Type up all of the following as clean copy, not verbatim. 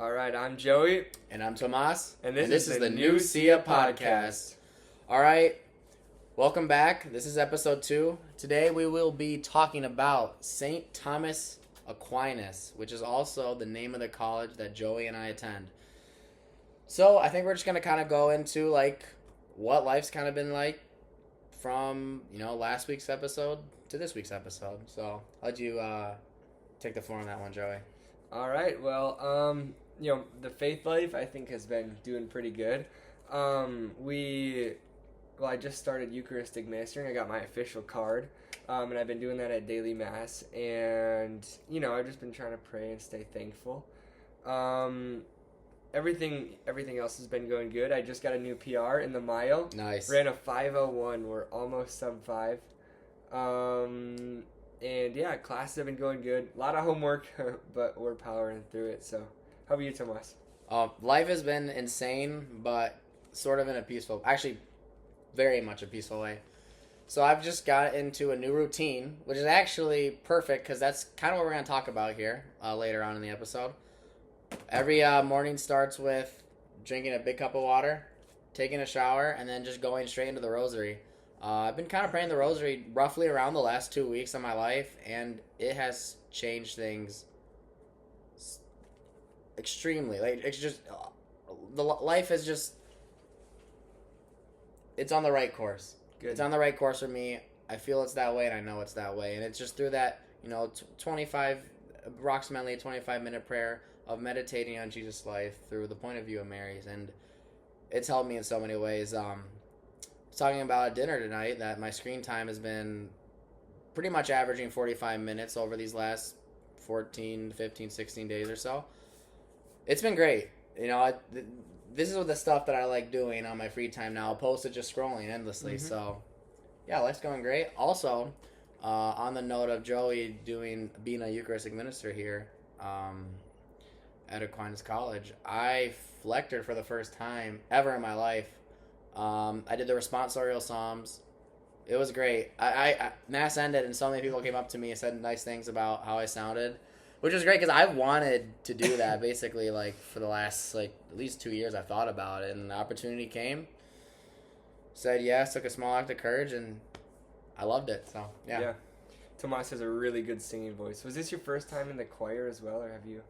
All right, I'm Joey. And I'm Tomas. And this is the New Sia Podcast. All right, welcome back. This is episode 2. Today we will be talking about Saint Thomas Aquinas, which is also the name of the college that Joey and I attend. So I think we're just going to kind of go into what life's kind of been like from, last week's episode to this week's episode. So how'd you take the floor on that one, Joey? All right, well, the faith life I think has been doing pretty good. I just started Eucharistic ministering. I got my official card, and I've been doing that at daily mass. And I've just been trying to pray and stay thankful. Everything else has been going good. I just got a new PR in the mile. Nice. Ran a 5:01. We're almost sub 5. And yeah, classes have been going good. A lot of homework, but we're powering through it. So, how about you, Tomas? Life has been insane, but sort of in a peaceful, actually very much a peaceful way. So I've just got into a new routine, which is actually perfect because that's kind of what we're going to talk about here later on in the episode. Every morning starts with drinking a big cup of water, taking a shower, and then just going straight into the rosary. I've been kind of praying the rosary roughly around the last 2 weeks of my life, and it has changed things extremely. It's just, the life is just, it's on the right course. Good. It's on the right course for me. I feel it's that way, and I know it's that way. And it's just through that, approximately a 25-minute prayer of meditating on Jesus' life through the point of view of Mary's. And it's helped me in so many ways. Talking about a dinner tonight, that my screen time has been pretty much averaging 45 minutes over these last 14, 15, 16 days or so. It's been great. This is the stuff that I like doing on my free time now, opposed to just scrolling endlessly. Mm-hmm. So, yeah, life's going great. Also, on the note of Joey being a Eucharistic minister here at Aquinas College, I lectured for the first time ever in my life. I did the responsorial psalms. It was great. I Mass ended and so many people came up to me and said nice things about how I sounded, which was great because I wanted to do that basically for the last at least 2 years. I thought about it and the opportunity came. Said yes, took a small act of courage, and I loved it. So yeah. Tomas has a really good singing voice. Was this your first time in the choir as well, or have you?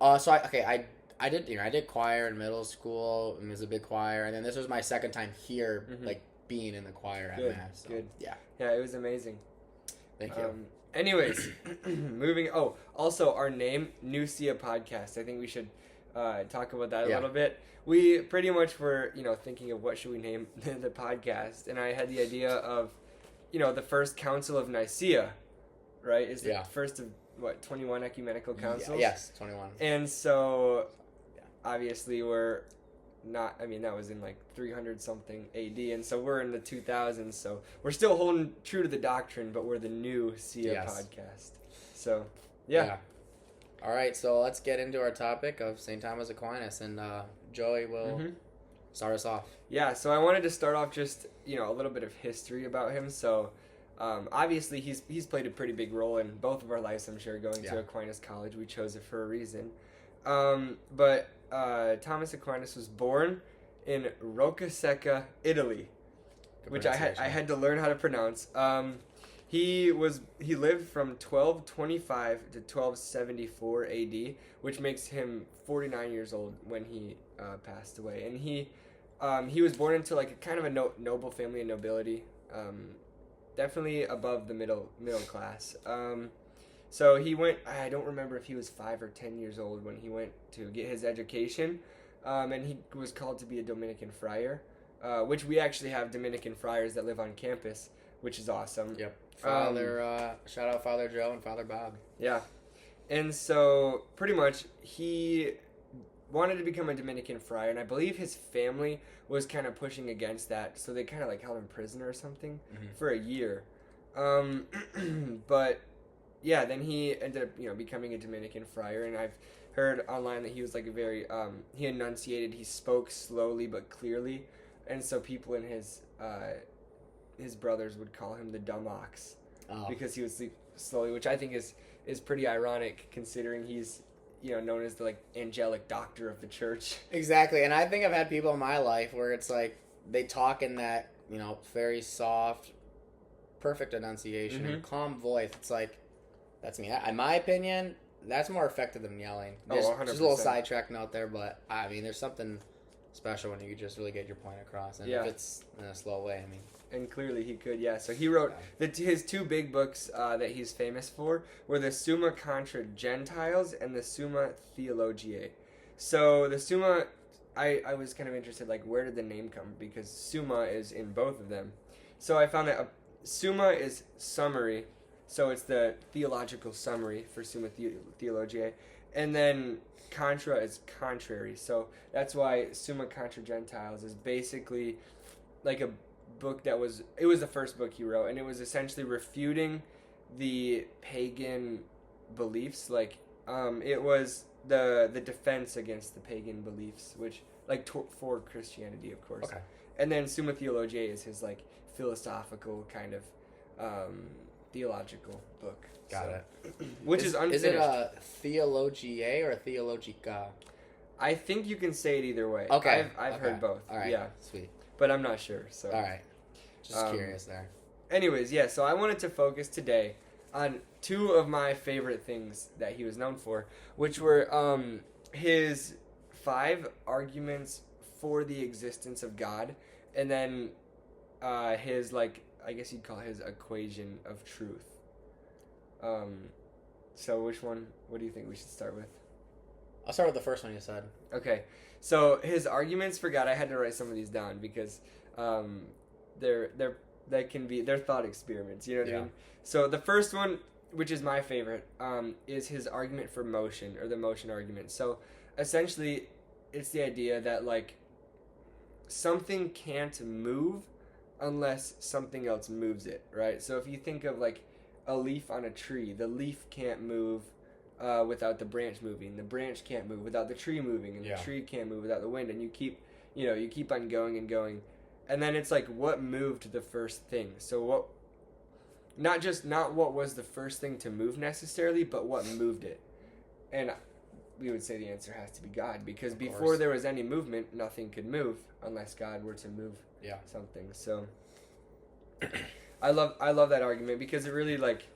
I did choir in middle school, and it was a big choir, and then this was my second time here, being in the choir at Mass. So, good. Yeah, it was amazing. Thank you. Anyways, moving. Oh, also our name, New Sia Podcast. I think we should talk about that a little bit. We pretty much were, thinking of what should we name the podcast, and I had the idea of, the first Council of Nicaea, right? Is the first of 21 ecumenical councils? Yes, 21. And so, obviously, we're not, that was in 300 something AD, and so we're in the 2000s, so we're still holding true to the doctrine, but we're the New Sia Podcast. So, yeah. All right, so let's get into our topic of Saint Thomas Aquinas, and Joey will start us off. Yeah, so I wanted to start off just, a little bit of history about him. So, obviously, he's played a pretty big role in both of our lives, I'm sure, going to Aquinas College. We chose it for a reason. But Thomas Aquinas was born in Roccasecca, Italy, which I had to learn how to pronounce. He lived from 1225 to 1274 AD, which makes him 49 years old when he passed away. And he was born into kind of a noble family and nobility. Definitely above the middle class. So he went, I don't remember if he was 5 or 10 years old when he went to get his education, and he was called to be a Dominican friar, which we actually have Dominican friars that live on campus, which is awesome. Yep. Shout out Father Joe and Father Bob. Yeah. And so pretty much he wanted to become a Dominican friar, and I believe his family was kind of pushing against that, so they kind of held him prisoner or something for a year. But yeah, then he ended up becoming a Dominican friar, and I've heard online that he was very he enunciated, he spoke slowly but clearly, and so people in his brothers would call him the dumb ox because he would speak slowly, which I think is pretty ironic considering he's known as the like angelic doctor of the church. Exactly, and I think I've had people in my life where it's like they talk in that very soft, perfect enunciation and calm voice. It's like that's me. In my opinion, that's more effective than yelling. Just 100%. Just a little sidetrack note there, but I mean, there's something special when you just really get your point across, and if it's in a slow way, I mean. And clearly he could, yeah. So he wrote his two big books that he's famous for were the Summa Contra Gentiles and the Summa Theologiae. So the Summa, I was kind of interested, like, where did the name come? Because Summa is in both of them. So I found that Summa is summary, so it's the theological summary for Summa Theologiae. And then Contra is contrary. So that's why Summa Contra Gentiles is basically like a book it was the first book he wrote, and it was essentially refuting the pagan beliefs. Like it was the defense against the pagan beliefs, which for Christianity, of course. Okay. And then Summa Theologiae is his like philosophical kind of theological book. Got it. Which is unfinished. Is it a theologiae or a theologica? I think you can say it either way. Okay. I've heard both. All right. Yeah. Sweet. But I'm not sure. So. All right. Just curious there. Anyways, yeah, so I wanted to focus today on two of my favorite things that he was known for, which were his 5 arguments for the existence of God, and then his, like, I guess you'd call his equation of truth. So what do you think we should start with? I'll start with the first one you said. Okay, so his arguments for God, I had to write some of these down because they're thought experiments, you know what I mean? So the first one, which is my favorite, is his argument for motion, or the motion argument. So essentially, it's the idea that like something can't move unless something else moves it, right? So if you think of like a leaf on a tree, the leaf can't move without the branch moving. The branch can't move without the tree moving, and the tree can't move without the wind. And you keep on going and going. And then it's like, what moved the first thing? So not what was the first thing to move necessarily, but what moved it. And we would say the answer has to be God, because before there was any movement, nothing could move unless God were to move something. So I love that argument because it really, like,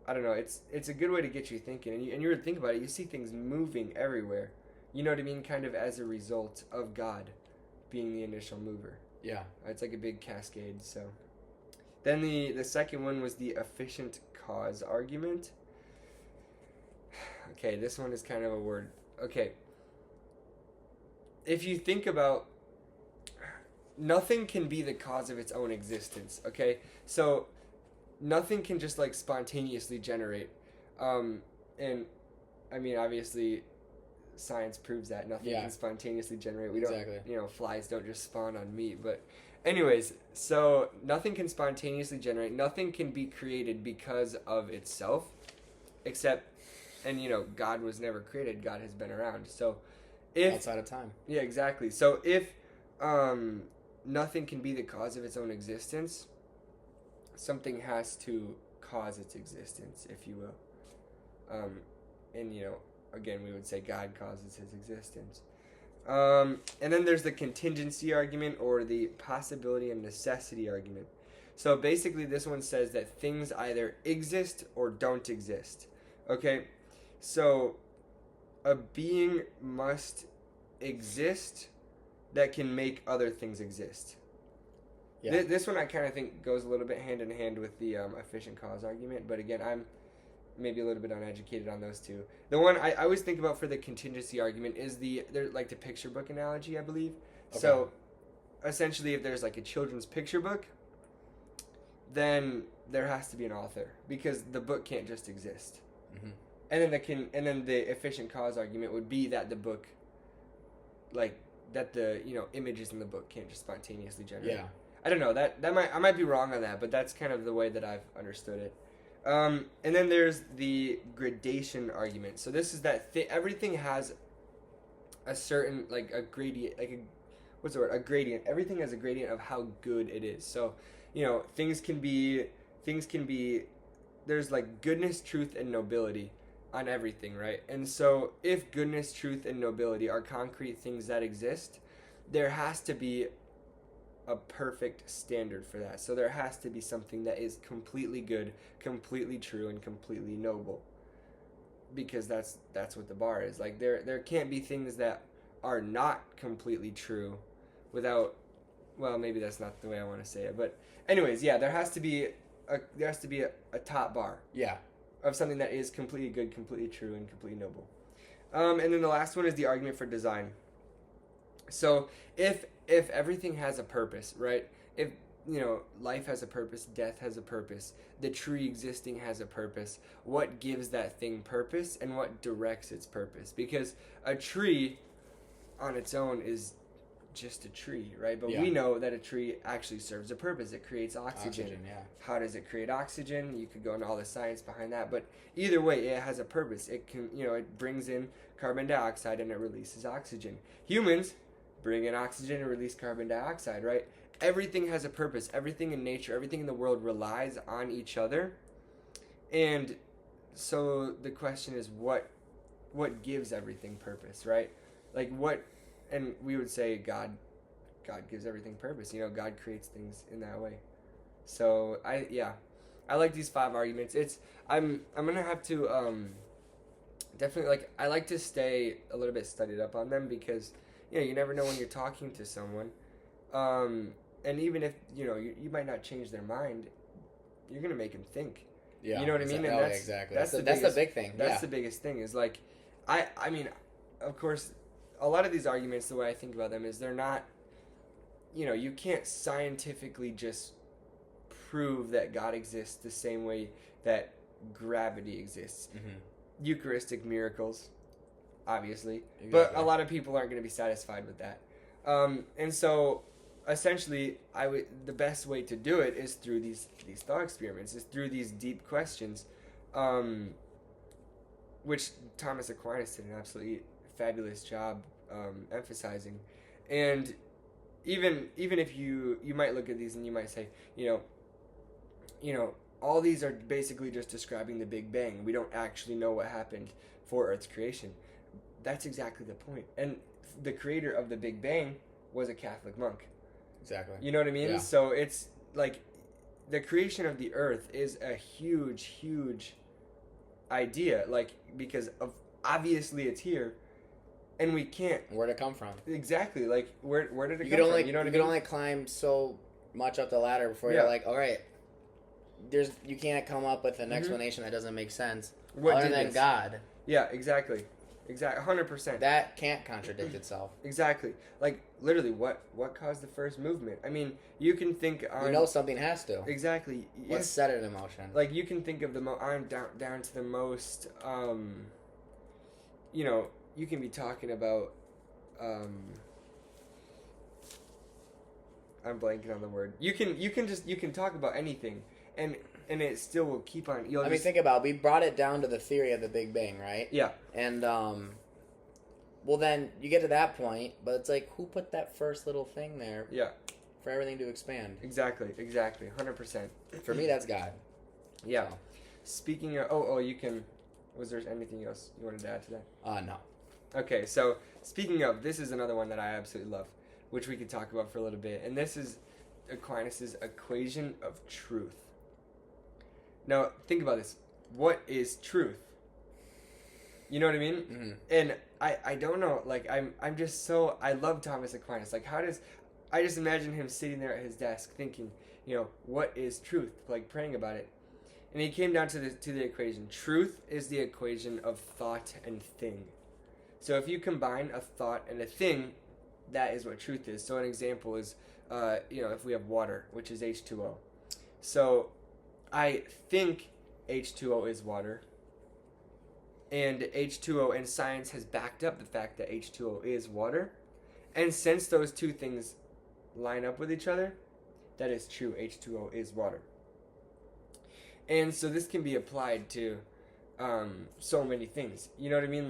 I don't know, it's a good way to get you thinking. And you really think about it, you see things moving everywhere. You know what I mean? Kind of as a result of God being the initial mover. Yeah. It's like a big cascade. So then the second one was the efficient cause argument. Okay, this one is kind of a word. Okay. If you think about, nothing can be the cause of its own existence, okay? So nothing can just like spontaneously generate. And I mean, obviously science proves that nothing can spontaneously generate. We don't, flies don't just spawn on meat. But anyways, so nothing can spontaneously generate. Nothing can be created because of itself, except, and God was never created. God has been around. So if outside of time. Yeah, exactly. So if nothing can be the cause of its own existence, something has to cause its existence, if you will. And again, we would say God causes his existence. And then there's the contingency argument, or the possibility and necessity argument. So basically this one says that things either exist or don't exist. Okay? So a being must exist that can make other things exist. Yeah. This one I kind of think goes a little bit hand in hand with the efficient cause argument, but again, I'm maybe a little bit uneducated on those two. The one I always think about for the contingency argument is they're like the picture book analogy, I believe. Okay. So essentially, if there's like a children's picture book, then there has to be an author, because the book can't just exist. Mm-hmm. And then the efficient cause argument would be that the book, like that the images in the book can't just spontaneously generate. Yeah. I don't know, I might be wrong on that, but that's kind of the way that I've understood it. And then there's the gradation argument. So this is that everything has a certain, like a gradient, like a gradient. Everything has a gradient of how good it is. So, things can be, there's like goodness, truth, and nobility. on everything, right? And so if goodness, truth, and nobility are concrete things that exist, there has to be a perfect standard for that. So there has to be something that is completely good, completely true, and completely noble. Because that's what the bar is. Like there can't be things that are not completely true without, well, maybe that's not the way I want to say it, but anyways, yeah, there has to be a top bar. Yeah. Of something that is completely good, completely true, and completely noble. And then the last one is the argument for design. So if everything has a purpose, right? If life has a purpose, death has a purpose, the tree existing has a purpose, what gives that thing purpose and what directs its purpose? Because a tree on its own is just a tree, right? But we know that a tree actually serves a purpose. It creates oxygen. How does it create oxygen? You could go into all the science behind that, but either way, it has a purpose. It can, it brings in carbon dioxide and it releases oxygen. Humans bring in oxygen and release carbon dioxide, right? Everything has a purpose. Everything in nature, everything in the world relies on each other. And so the question is what gives everything purpose, right? Like what, and we would say God gives everything purpose. God creates things in that way. So I like these 5 arguments. I'm gonna have to definitely, I like to stay a little bit studied up on them because you never know when you're talking to someone, and even if you might not change their mind, you're gonna make them think. Yeah, you know what I mean? And exactly. That's the big thing. That's the biggest thing. Is I mean, of course, a lot of these arguments, the way I think about them is they're not. You can't scientifically just prove that God exists the same way that gravity exists. Mm-hmm. Eucharistic miracles, obviously, exactly. But a lot of people aren't going to be satisfied with that, and so essentially, the best way to do it is through these thought experiments, is through these deep questions, which Thomas Aquinas did an absolutely fabulous job emphasizing, and even if you might look at these and you might say, all these are basically just describing the Big Bang. We don't actually know what happened for Earth's creation. That's exactly the point. And the creator of the Big Bang was a Catholic monk. Exactly. You know what I mean? Yeah. So it's like the creation of the Earth is a huge, huge idea. Because of obviously it's here, and we can't. Where'd it come from? Exactly. Where did it come from? You know what I mean? You can only climb so much up the ladder before you're like, all right. You can't come up with an explanation that doesn't make sense other than God. Yeah, exactly. 100%. That can't contradict itself. Exactly. Literally, what caused the first movement? I mean, you can think on... something has to. Exactly. What set it in motion? You can think of down to the most, you can be talking about, I'm blanking on the word. You can talk about anything. And it still will keep on. Think about it. We brought it down to the theory of the Big Bang, right? Yeah. And well, then you get to that point, but it's who put that first little thing there? Yeah. For everything to expand. Exactly. 100%. For me, that's God. Yeah. So. Speaking of, you can. Was there anything else you wanted to add to that? No. Okay, so speaking of, this is another one that I absolutely love, which we could talk about for a little bit, and this is Aquinas' equation of truth. Now, think about this. What is truth? You know what I mean? Mm-hmm. And I don't know. I'm just so... I love Thomas Aquinas. I just imagine him sitting there at his desk thinking, what is truth? Praying about it. And he came down to the equation. Truth is the equation of thought and thing. So if you combine a thought and a thing, that is what truth is. So an example is, if we have water, which is H2O. So... I think H2O is water, and H2O, and science has backed up the fact that H2O is water, and since those two things line up with each other, that is true, H2O is water. And so this can be applied to so many things, you know what I mean?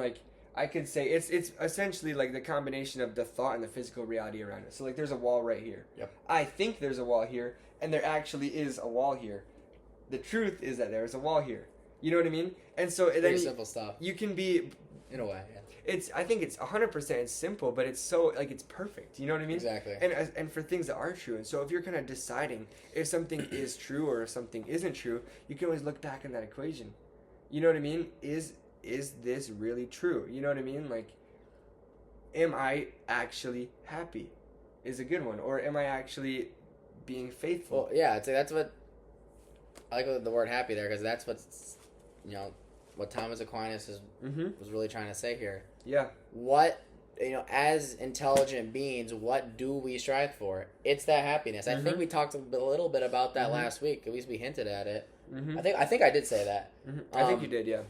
I could say it's essentially the combination of the thought and the physical reality around it. So there's a wall right here. Yep. I think there's a wall here, and there actually is a wall here. The truth is that there's a wall here. You know what I mean? And so Pretty simple stuff. You can be, in a way. Yeah. I think it's 100%. It's simple, but it's so like it's perfect. You know what I mean? Exactly. And for things that are true, and so if you're kind of deciding if something is true or if something isn't true, you can always look back in that equation. You know what I mean? Is this really true? You know what I mean? Like, am I actually happy? Is a good one, or am I actually being faithful? Well, yeah, I'd say that's what I like the word happy there, because that's what's, what Thomas Aquinas was really trying to say here. Yeah. What, as intelligent beings, what do we strive for? It's that happiness. I think we talked a little bit about that last week. At least we hinted at it. I think I did say that. I think you did, yeah.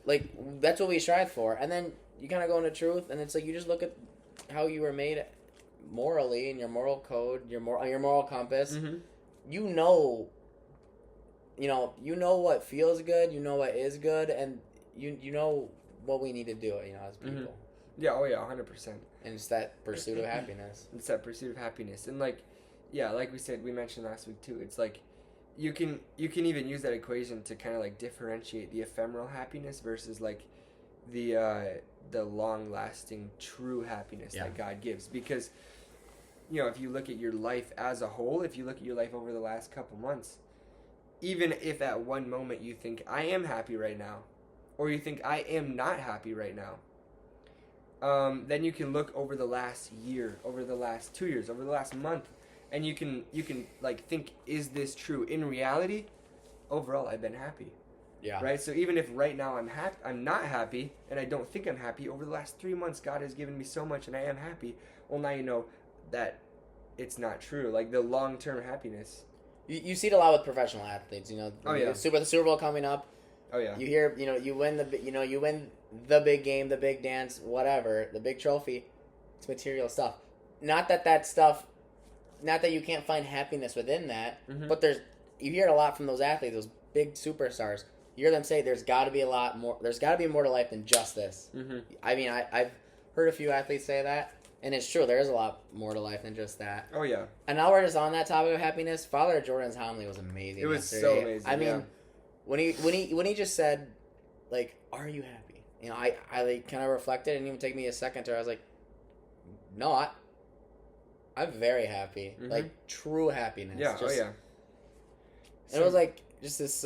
Like, that's what we strive for. And then you kind of go into truth, and it's like you just look at how you were made morally, and your moral code, your moral compass. You know what feels good, you know what is good, and you know what we need to do, as people. Yeah, 100%. And it's that pursuit of happiness. It's that pursuit of happiness. And like we said, we mentioned last week too, it's like you can even use that equation to kind of like differentiate the ephemeral happiness versus like the long-lasting true happiness that God gives. Because if you look at your life as a whole, if you look at your life over the last couple months, even if at one moment you think, I am happy right now, or you think, I am not happy right now, then you can look over the last year, over the last 2 years, over the last month, and you can like think, is this true? In reality, overall, I've been happy. Yeah. Right? So even if right now I'm not happy, and I don't think I'm happy, over the last 3 months, God has given me so much, and I am happy. Well, now you know that it's not true. Like, the long-term happiness. You see it a lot with professional athletes. The Super Bowl coming up. Oh yeah. You hear, you win the big game, the big dance, whatever, the big trophy. It's material stuff. Not that you can't find happiness within that, but you hear it a lot from those athletes, those big superstars. You hear them say there's got to be a lot more. There's got to be more to life than just this. I mean, I've heard a few athletes say that. And it's true, there is a lot more to life than just that. Oh, yeah. And now we're just on that topic of happiness. Father Jordan's homily was amazing. It was so amazing. I mean, when he just said, like, are you happy? I like kind of reflected, and it didn't even take me a second to. I was like, no, I'm very happy. Like, true happiness. Yeah, just, And it was like just this,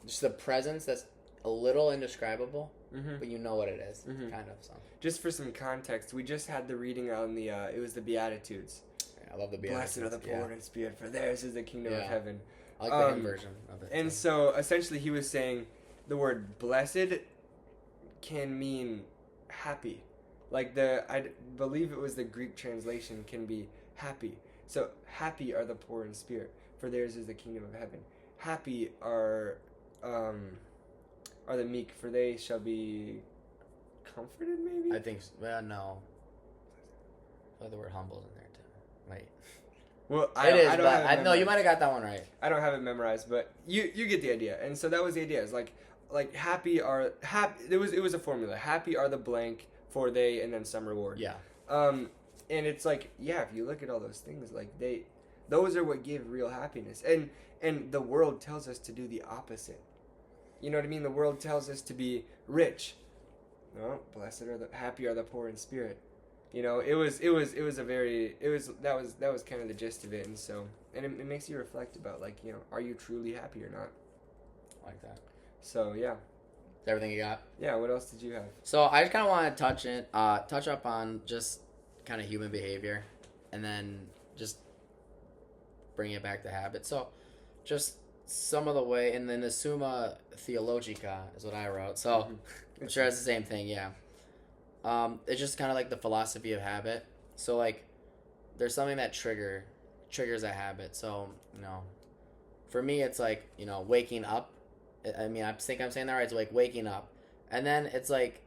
just the presence that's a little indescribable. But you know what it is, kind of. So. Just for some context, we just had the reading on the, it was the Beatitudes. Yeah, I love the Beatitudes. Blessed are the poor in spirit, for theirs is the kingdom of heaven. I like the hymn version of it. And so, essentially, he was saying the word blessed can mean happy. Like, I believe it was the Greek translation can be happy. So, happy are the poor in spirit, for theirs is the kingdom of heaven. Happy are the meek, for they shall be comforted, maybe? I think, no. I the word humble's in there, too. Wait. Well, I don't have it no, you might have got that one right. I don't have it memorized, but you get the idea. And so that was the idea. It's like happy. It was a formula. Happy are the blank, for they, and then some reward. Yeah. And it's like, if you look at all those things, like those are what give real happiness. And the world tells us to do the opposite. You know what I mean? The world tells us to be rich. No, happy are the poor in spirit. That was kind of the gist of it. And so, and it makes you reflect about, like, are you truly happy or not? I like that. So, yeah. Everything you got? Yeah, what else did you have? So, I just kind of want to touch up on just kind of human behavior, and then just bring it back to habit. So, just some of the way, and then the Summa Theologica is what I wrote. So, I'm sure it's the same thing, yeah. It's just kind of like the philosophy of habit. So, like, there's something that triggers a habit. So, for me, it's like, waking up. I mean, I think I'm saying that right. It's like waking up. And then it's like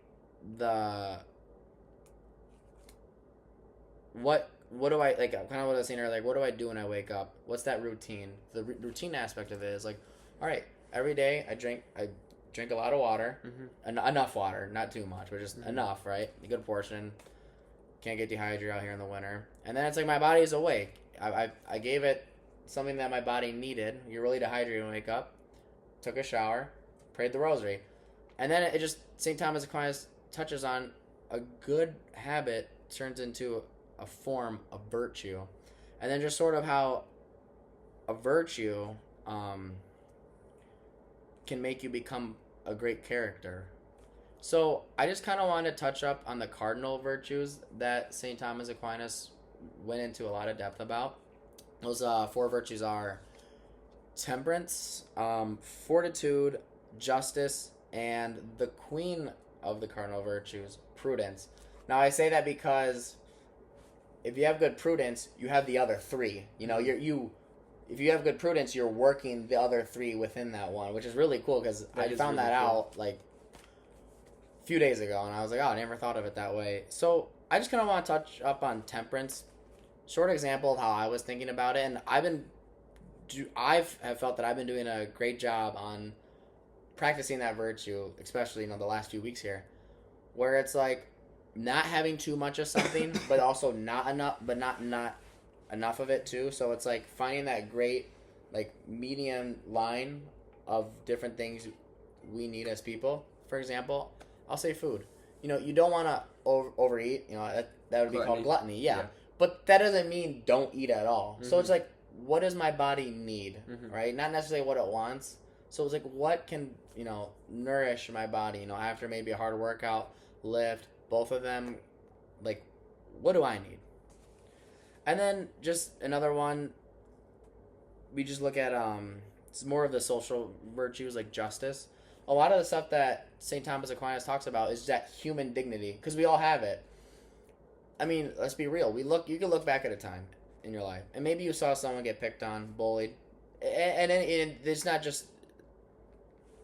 what do I, like, kind of what I was saying earlier, like, what do I do when I wake up? What's that routine? The routine aspect of it is like, all right, every day I drink a lot of water, enough water, not too much, but just enough, right? A good portion. Can't get dehydrated out here in the winter. And then it's like my body's awake. I gave it something that my body needed. You're really dehydrated when you wake up. took a shower, prayed the rosary. And then it just, St. Thomas Aquinas touches on a good habit turns into a form of virtue. And then just sort of how a virtue can make you become a great character. So I just kind of want to touch up on the cardinal virtues that St. Thomas Aquinas went into a lot of depth about. Those 4 virtues are temperance, fortitude, justice, and the queen of the cardinal virtues, prudence. Now I say that because if you have good prudence, you have the other 3. You know, if you have good prudence, you're working the other 3 within that one, which is really cool because I found that out like a few days ago, and I was like, oh, I never thought of it that way. So I just kind of want to touch up on temperance. Short example of how I was thinking about it, and I have felt that I've been doing a great job on practicing that virtue, especially the last few weeks here, where it's like not having too much of something, but also not enough, but not enough of it too. So it's like finding that great like medium line of different things we need as people. For example, I'll say food. You don't want to overeat. That would be called gluttony. Yeah. But that doesn't mean don't eat at all. So it's like, what does my body need, right? Not necessarily what it wants. So it's like, what can, nourish my body, after maybe a hard workout, lift, both of them, like, what do I need? And then just another one, we just look at, it's more of the social virtues like justice. A lot of the stuff that St. Thomas Aquinas talks about is that human dignity, because we all have it. I mean, let's be real. You can look back at a time in your life, and maybe you saw someone get picked on, bullied, and it's not just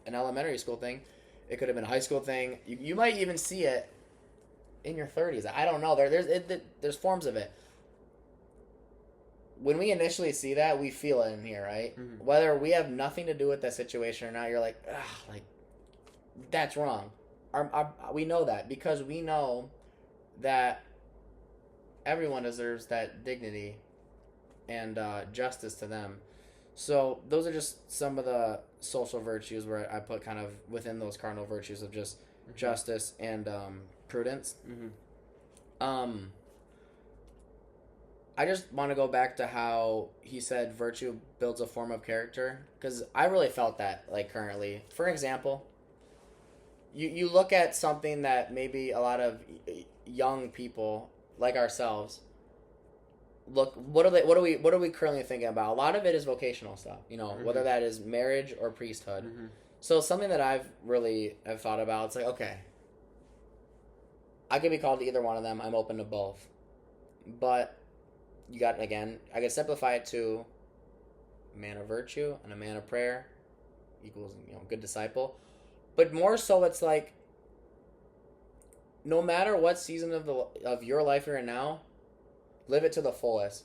an elementary school thing. It could have been a high school thing. You might even see it in your 30s. I don't know. There's forms of it. When we initially see that, we feel it in here, right? Whether we have nothing to do with that situation or not, you're like, that's wrong. We know that because we know that everyone deserves that dignity and justice to them. So those are just some of the social virtues where I put kind of within those cardinal virtues of just justice and prudence. I just want to go back to how he said virtue builds a form of character, because I really felt that currently. For example, you look at something that maybe a lot of young people like ourselves look, what are we currently thinking about? A lot of it is vocational stuff, whether that is marriage or priesthood. So something that I've really have thought about, it's like, okay, I could be called to either one of them. I'm open to both. But I could simplify it to a man of virtue and a man of prayer equals, good disciple. But more so, it's like, no matter what season of your life you're in now, live it to the fullest.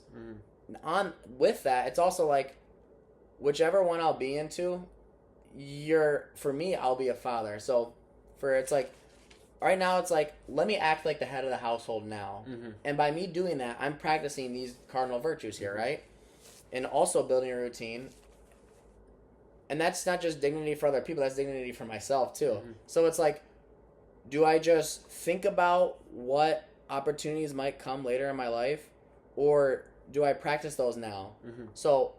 With that, it's also like, whichever one I'll be into, for me, I'll be a father. So it's like, right now it's like, let me act like the head of the household now. And by me doing that, I'm practicing these cardinal virtues here, right? And also building a routine. And that's not just dignity for other people, that's dignity for myself too. So it's like, do I just think about what opportunities might come later in my life, or do I practice those now? So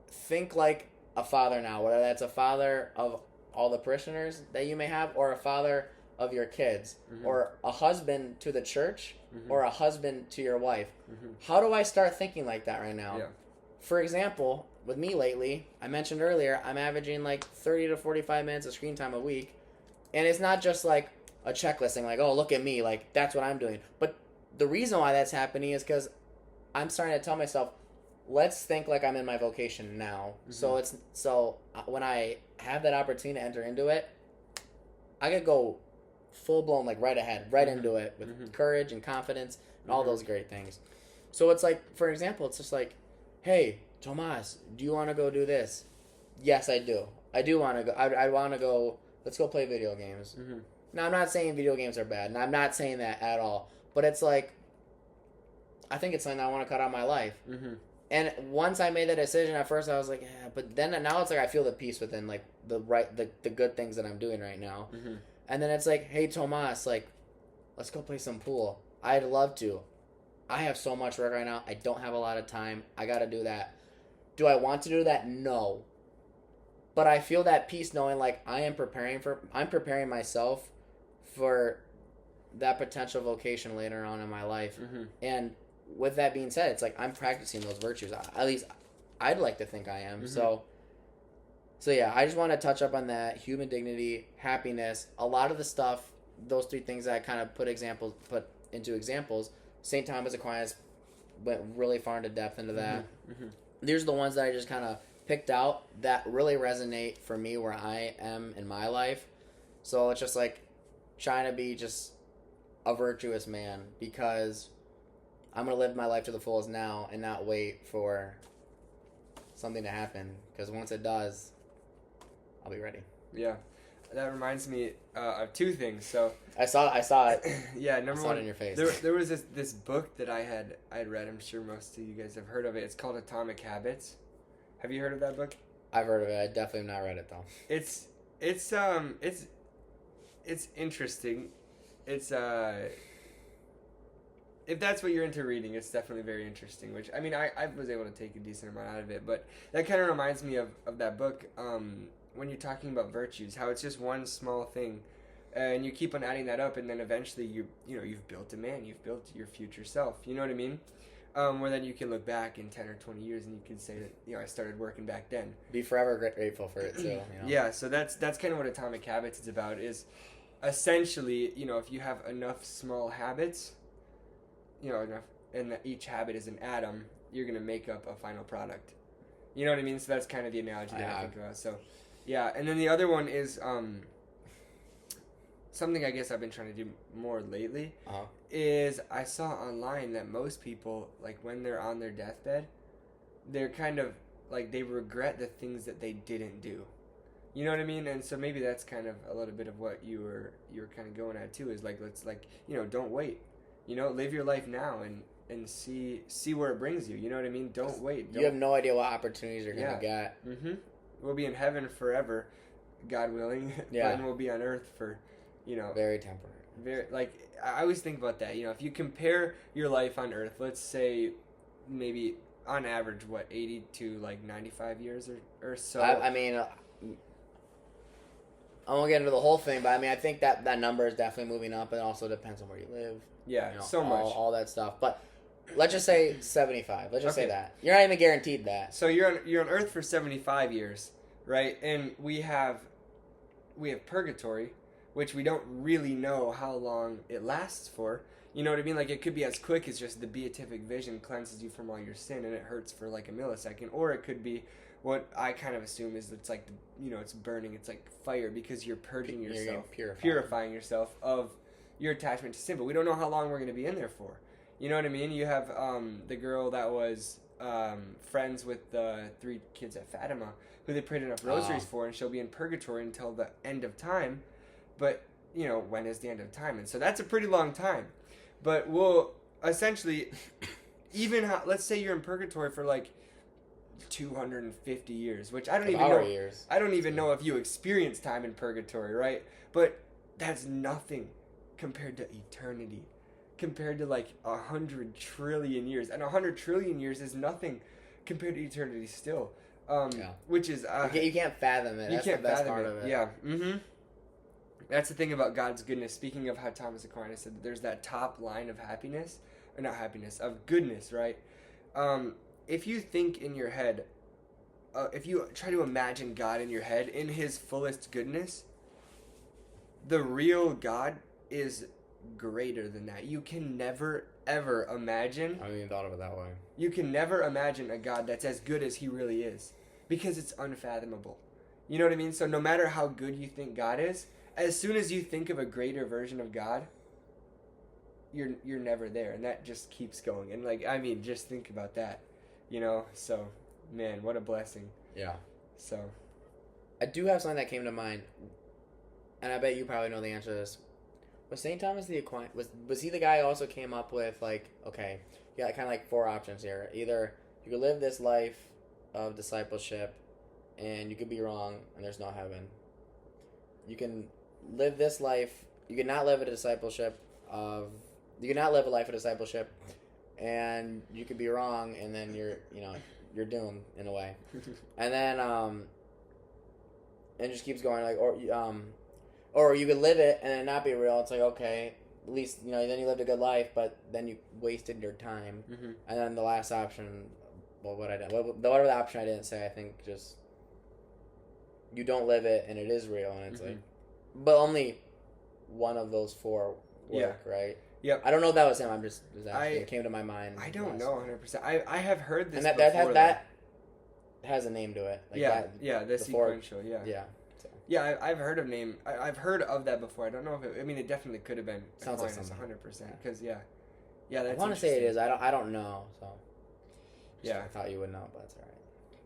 think like a father now, whether that's a father of all the parishioners that you may have, or a father of your kids, or a husband to the church, or a husband to your wife. How do I start thinking like that right now? For example, with me lately, I mentioned earlier, I'm averaging like 30 to 45 minutes of screen time a week, and it's not just like a checklist thing, like, oh, look at me, like, that's what I'm doing. But the reason why that's happening is because I'm starting to tell myself, let's think like I'm in my vocation now. So when I have that opportunity to enter into it, I could go full-blown, like, right ahead, right into it with courage and confidence and all those great things. So it's like, for example, it's just like, hey, Tomas, do you want to go do this? Yes, I do. I do want to go. I want to go, let's go play video games. Now, I'm not saying video games are bad, and I'm not saying that at all. But it's like, I think it's something I want to cut out of my life. And once I made that decision, at first I was like, yeah, but then now it's like I feel the peace within like the good things that I'm doing right now. Mm-hmm. And then it's like, hey Tomas, like, let's go play some pool. I'd love to. I have so much work right now. I don't have a lot of time. I got to do that. Do I want to do that? No. But I feel that peace knowing like I'm preparing myself for that potential vocation later on in my life. Mm-hmm. And with that being said, it's like I'm practicing those virtues. At least I'd like to think I am. Mm-hmm. So yeah, I just want to touch up on that: human dignity, happiness, a lot of the stuff. Those three things that I kind of put into examples. Saint Thomas Aquinas went really far into depth into that. Mm-hmm. Mm-hmm. These are the ones that I just kind of picked out that really resonate for me where I am in my life. So it's just like trying to be just a virtuous man, because I'm going to live my life to the fullest now and not wait for something to happen, because once it does, I'll be ready. Yeah. That reminds me of two things. So I saw it. Yeah, number one, it in your face. There was this book that I'd read. I'm sure most of you guys have heard of it. It's called Atomic Habits. Have you heard of that book? I've heard of it. I definitely have not read it though. It's interesting. It's if that's what you're into reading, it's definitely very interesting. Which I mean, I was able to take a decent amount out of it, but that kind of reminds me of that book. When you're talking about virtues, how it's just one small thing, and you keep on adding that up, and then eventually you've built a man, you've built your future self. You know what I mean? Where then you can look back in 10 or 20 years and you can say that I started working back then. Be forever grateful for it too. You know? Yeah, so that's kind of what Atomic Habits is about. Is essentially if you have enough small habits, enough, and that each habit is an atom, you're gonna make up a final product. You know what I mean? So that's kind of the analogy that I think about. So. Yeah, and then the other one is something I guess I've been trying to do more lately. Is I saw online that most people, like when they're on their deathbed, they're kind of like they regret the things that they didn't do. You know what I mean? And so maybe that's kind of a little bit of what you were kind of going at too. Is like don't wait. Live your life now and see where it brings you. You know what I mean? Don't wait. You have no idea what opportunities you're gonna get. Mm-hmm. We'll be in heaven forever, God willing. Yeah. And we'll be on earth for, very temporary. Very I always think about that. If you compare your life on earth, let's say maybe on average, 80 to 95 years or so. I mean, I won't get into the whole thing, but I mean, I think that number is definitely moving up. It also depends on where you live. Yeah, so much. All that stuff. But let's just say 75. Let's just say that. You're not even guaranteed that. So you're on Earth for 75 years, right? And we have purgatory, which we don't really know how long it lasts for. You know what I mean? Like, it could be as quick as just the beatific vision cleanses you from all your sin and it hurts for like a millisecond. Or it could be what I kind of assume is it's like, it's burning. It's like fire because you're purging yourself. Purifying yourself of your attachment to sin. But we don't know how long we're going to be in there for. You know what I mean? You have the girl that was friends with the 3 kids at Fatima, who they prayed enough rosaries for, and she'll be in purgatory until the end of time. But, when is the end of time? And so that's a pretty long time. But we'll essentially, let's say you're in purgatory for 250 years, which I don't even know. Years. I don't even know if you experience time in purgatory, right? But that's nothing compared to eternity. Compared to 100 trillion years. And 100 trillion years is nothing compared to eternity still. Which is... you can't fathom it. That's the best part of it. Yeah. Mm-hmm. That's the thing about God's goodness. Speaking of how Thomas Aquinas said that there's that top line of happiness. Or not happiness, of goodness, right? If you think in your head... if you try to imagine God in your head in his fullest goodness, the real God is greater than that. You can never ever imagine. I haven't even thought of it that way. You can never imagine a God that's as good as he really is, because it's unfathomable. You know what I mean? So no matter how good you think God is, as soon as you think of a greater version of God, you're never there, and that just keeps going. And just think about that. So man, what a blessing. Yeah. So I do have something that came to mind, and I bet you probably know the answer to this. Was Saint Thomas the Aquinas, was he the guy who also came up with okay, you got kind of 4 options here. Either You could live this life of discipleship, and you could be wrong, and there's no heaven. You can live this life. You can not live a discipleship of. You can not live a life of discipleship, and you could be wrong, and then you're doomed in a way. And then and it just keeps going or you could live it and it not be real. It's like, okay, at least then you lived a good life, but then you wasted your time. Mm-hmm. And then the last option, whatever the option I didn't say, I think just you don't live it and it is real, and it's like, but only one of those four work, right? Yep. I don't know if that was him. I'm just asking. It came to my mind. I don't know 100%. I have heard this and before. That has a name to it. Like the sequential, Yeah. Yeah, I've heard I've heard of that before. I don't know if it definitely could have been Sounds like Aquinas, something. 100%. Because that's I want to say it is. I don't know. So yeah, I thought you would know, but that's all right.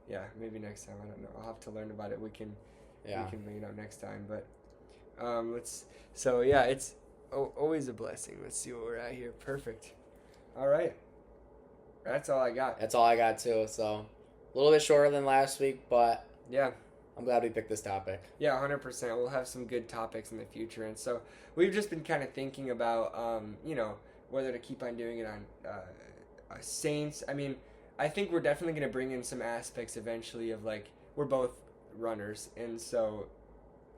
Yeah, maybe next time. I don't know. I'll have to learn about it. We can bring it up next time. But it's always a blessing. Let's see what we're at here. Perfect. All right. That's all I got. That's all I got too. So a little bit shorter than last week, but yeah. I'm glad we picked this topic. Yeah, 100%. We'll have some good topics in the future. And so we've just been kind of thinking about, whether to keep on doing it on saints. I mean, I think we're definitely going to bring in some aspects eventually of, like, we're both runners. And so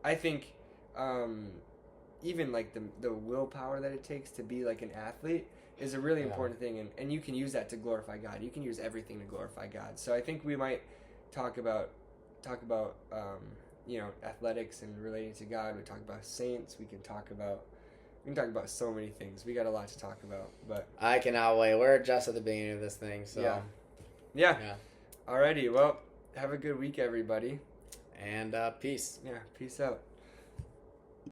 I think even, like, the willpower that it takes to be, like, an athlete is a really important thing. And you can use that to glorify God. You can use everything to glorify God. So I think we might talk about athletics and relating to God. We talk about saints. We can talk about so many things. We got a lot to talk about, but I cannot wait. We're just at the beginning of this thing, so yeah. Alrighty, well, have a good week, everybody, and peace. Yeah, peace out.